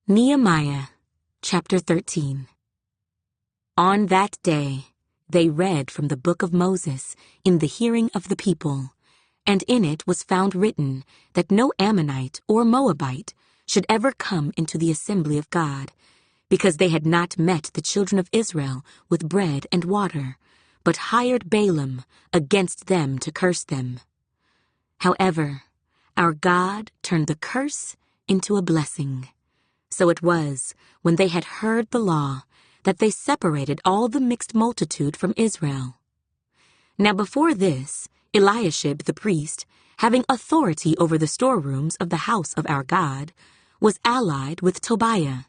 Nehemiah, chapter 13. On that day, they read from the book of Moses in the hearing of the people, and in it was found written that no Ammonite or Moabite should ever come into the assembly of God, because they had not met the children of Israel with bread and water, but hired Balaam against them to curse them. However, our God turned the curse into a blessing. So it was, when they had heard the law, that they separated all the mixed multitude from Israel. Now before this, Eliashib the priest, having authority over the storerooms of the house of our God, was allied with Tobiah,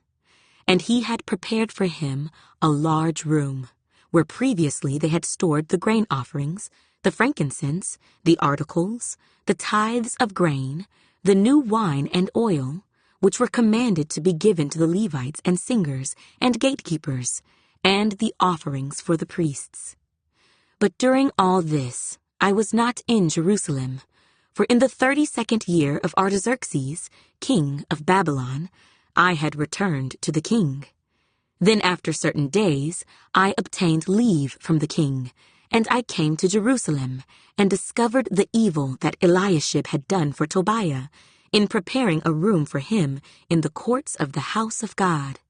and he had prepared for him a large room, where previously they had stored the grain offerings, the frankincense, the articles, the tithes of grain, the new wine and oil, which were commanded to be given to the Levites and singers and gatekeepers, and the offerings for the priests. But during all this, I was not in Jerusalem, for in the 32nd year of Artaxerxes, king of Babylon, I had returned to the king. Then after certain days, I obtained leave from the king, and I came to Jerusalem, and discovered the evil that Eliashib had done for Tobiah, in preparing a room for him in the courts of the house of God.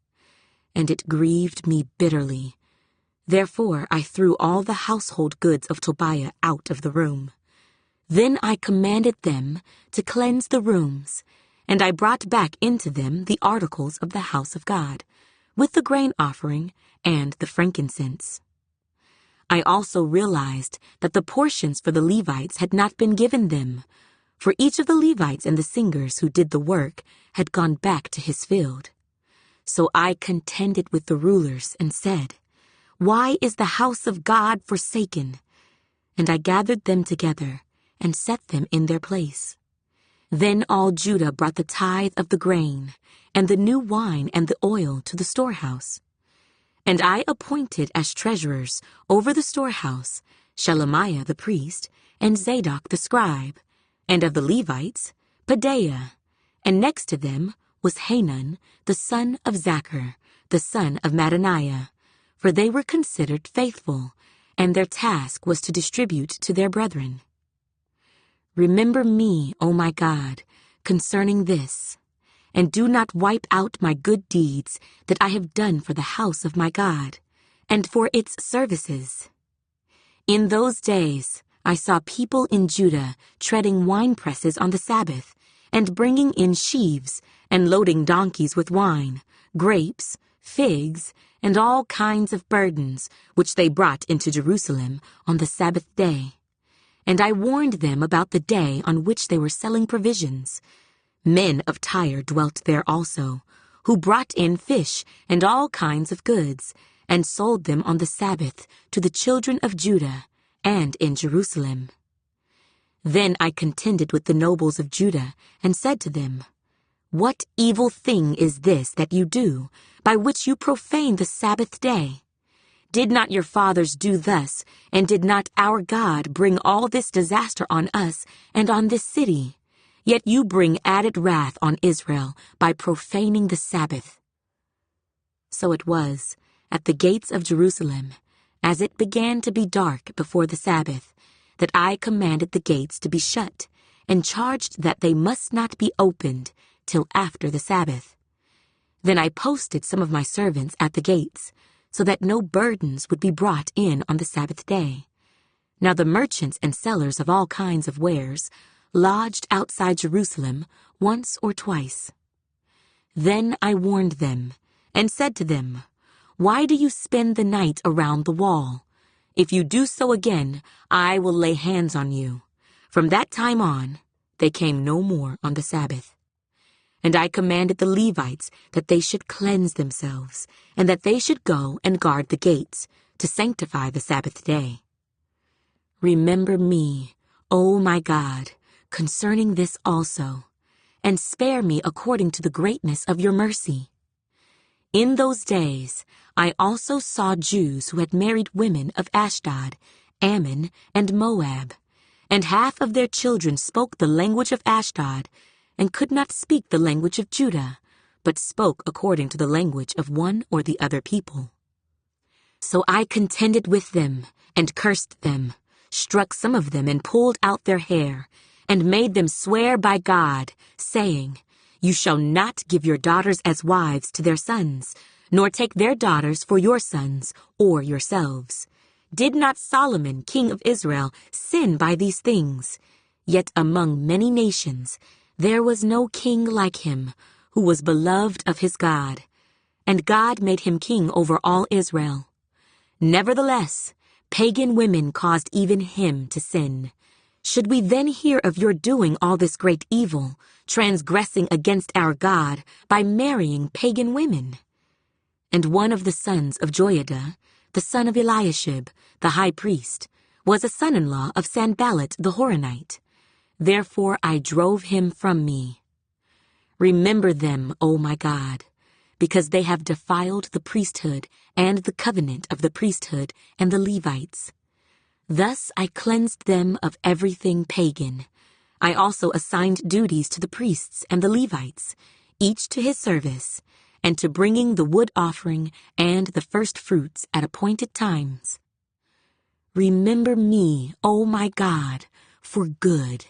And it grieved me bitterly. Therefore I threw all the household goods of Tobiah out of the room. Then I commanded them to cleanse the rooms, and I brought back into them the articles of the house of God, with the grain offering and the frankincense. I also realized that the portions for the Levites had not been given them, for each of the Levites and the singers who did the work had gone back to his field. So I contended with the rulers and said, "Why is the house of God forsaken?" And I gathered them together and set them in their place. Then all Judah brought the tithe of the grain, and the new wine and the oil to the storehouse. And I appointed as treasurers over the storehouse Shelemiah the priest and Zadok the scribe, and of the Levites, Pedaiah, and next to them was Hanan, the son of Zachar, the son of Mattaniah, for they were considered faithful, and their task was to distribute to their brethren. Remember me, O my God, concerning this, and do not wipe out my good deeds that I have done for the house of my God, and for its services. In those days I saw people in Judah treading wine presses on the Sabbath, and bringing in sheaves, and loading donkeys with wine, grapes, figs, and all kinds of burdens, which they brought into Jerusalem on the Sabbath day. And I warned them about the day on which they were selling provisions. Men of Tyre dwelt there also, who brought in fish and all kinds of goods, and sold them on the Sabbath to the children of Judah, and in Jerusalem. Then I contended with the nobles of Judah, and said to them, "What evil thing is this that you do, by which you profane the Sabbath day? Did not your fathers do thus, and did not our God bring all this disaster on us and on this city? Yet you bring added wrath on Israel by profaning the Sabbath." So it was, at the gates of Jerusalem, as it began to be dark before the Sabbath, that I commanded the gates to be shut, and charged that they must not be opened till after the Sabbath. Then I posted some of my servants at the gates, so that no burdens would be brought in on the Sabbath day. Now the merchants and sellers of all kinds of wares lodged outside Jerusalem once or twice. Then I warned them, and said to them, "Why do you spend the night around the wall? If you do so again, I will lay hands on you." From that time on, they came no more on the Sabbath. And I commanded the Levites that they should cleanse themselves, and that they should go and guard the gates, to sanctify the Sabbath day. Remember me, O my God, concerning this also, and spare me according to the greatness of your mercy. In those days I also saw Jews who had married women of Ashdod, Ammon, and Moab, and half of their children spoke the language of Ashdod, and could not speak the language of Judah, but spoke according to the language of one or the other people. So I contended with them and cursed them, struck some of them and pulled out their hair, and made them swear by God, saying, You shall not give your daughters as wives to their sons, nor take their daughters for your sons or yourselves. Did not Solomon, king of Israel, sin by these things? Yet among many nations there was no king like him, who was beloved of his God, and God made him king over all Israel. Nevertheless, pagan women caused even him to sin. Should we then hear of your doing all this great evil, transgressing against our God by marrying pagan women? And one of the sons of Joiada, the son of Eliashib, the high priest, was a son-in-law of Sanballat the Horonite. Therefore I drove him from me. Remember them, O my God, because they have defiled the priesthood and the covenant of the priesthood and the Levites. Thus I cleansed them of everything pagan. I also assigned duties to the priests and the Levites, each to his service, and to bringing the wood offering and the first fruits at appointed times. Remember me, O my God, for good.